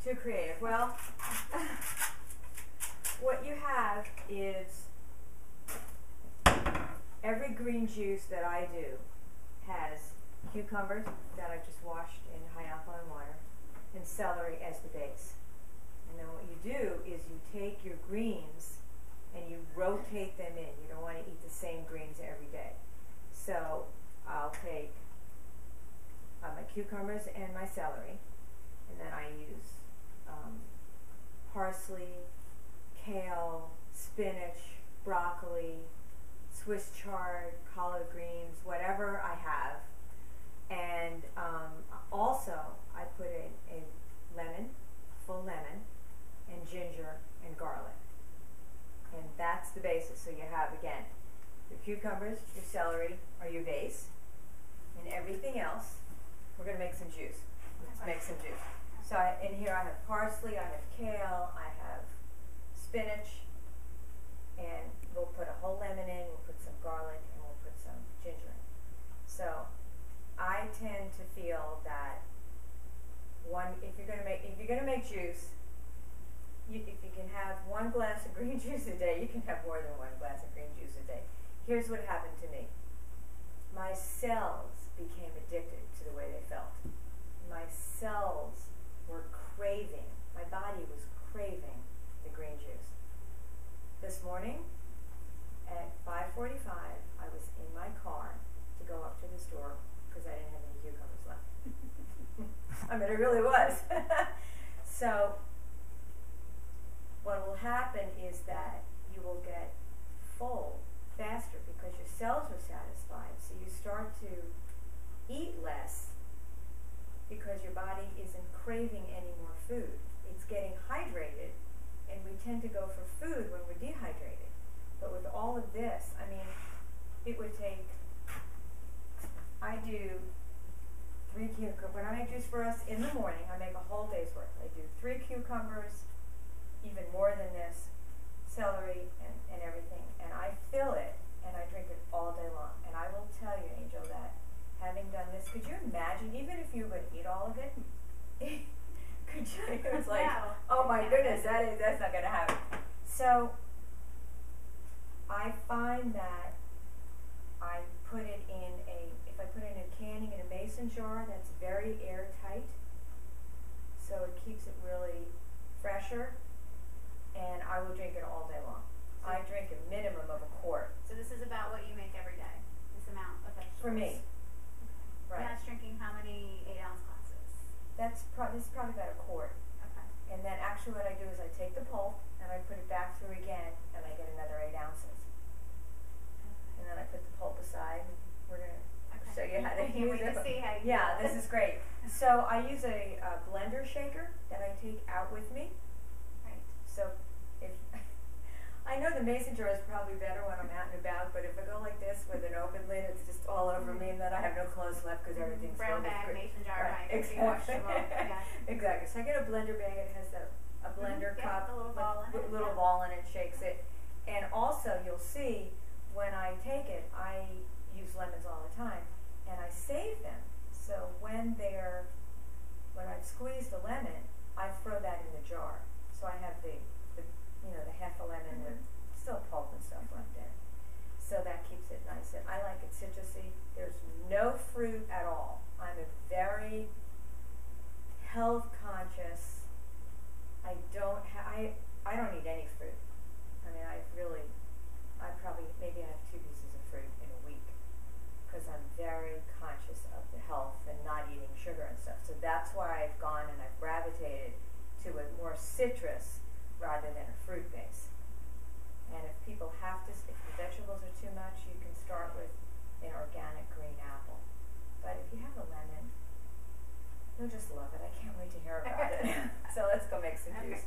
Too creative. Well, what you have is every green juice that I do has cucumbers that I just washed in high alkaline water and celery as the base. And then what you do is you take your greens and you rotate them in. You don't want to eat the same greens every day. So I'll take my cucumbers and my celery, and then I use parsley, kale, spinach, broccoli, Swiss chard, collard greens, whatever I have. And also I put in a lemon, full lemon, and ginger and garlic. And that's the basis. So you have, again, your cucumbers, your celery are your base, and everything else, we're going to make some juice. Let's make some juice. So in here I have parsley, I have kale, I have spinach, and we'll put a whole lemon in, we'll put some garlic, and we'll put some ginger in. So I tend to feel that if you're going to make juice, if you can have 1 glass of green juice a day, you can have more than 1 glass of green juice a day. Here's what happened to me. My cells became addicted to the way they felt. My cells were craving, my body was craving the green juice. This morning at 5:45, I was in my car to go up to the store because I didn't have any cucumbers left. I mean, it really was. So what will happen is that you will get full faster because your cells are satisfied. So you start to eat less because your body isn't craving any more food. It's getting hydrated, and we tend to go for food when we're dehydrated. But with all of this, I mean, it would take, I do 3 cucumbers. When I make juice for us in the morning, I make a whole day's worth. I do 3 cucumbers, even more than this, celery and everything. And I fill it, and I drink it all day long. And I will tell you, Angel, that having done this, could you imagine, even if you would eat all of it, could you, it's like, oh my goodness, that's not going to happen. So I find that I put it in if I put it in a canning in a mason jar, that's very airtight, so it keeps it really fresher, and I will drink it all day long. I drink a minimum of a quart. So this is about what you make every day, this amount of vegetables? For me. Okay. Right. That's drinking how many 8-ounce glasses? This is probably about a quart. Okay. And then actually what I do is I take the pulp and I put it back through again, and I get another 8 ounces. Okay. And then I put the pulp aside, and we're going to show you how to use it. Yeah, this is great. So I use a blender shaker that I take out with me. Right. So if I know the mason jar is probably better when I'm out and about, but if I go like this with an open lid, it's just all over me, and then I have no clothes left because everything's brown bag, mason jar, right? Exactly. Exactly. So I get a blender bag. It has a blender cup, a little ball in it. Little ball in it, shakes it, and also you'll see when I take it, I use lemons all the time, and I save them. So when I've squeezed a lemon, I throw that in the jar. So I have the half a lemon with still pulp and stuff left in it. So that keeps it nice. And I like it citrusy. There's no fruit at all. I'm a very health conscious. I don't eat any fruit. I mean, maybe I have 2 pieces of fruit in a week because I'm very conscious of the health and not eating sugar and stuff. So that's why I've gone and I've gravitated to a more citrus rather than a fruit base. And if people if the vegetables are too much, you can start with an organic green apple. But if you have a lemon, you'll just love it. I can't wait to hear about it. So let's go make some juice.